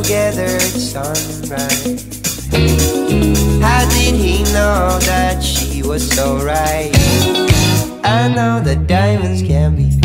Together at sunrise. How did he know that she was so right? I know that diamonds can be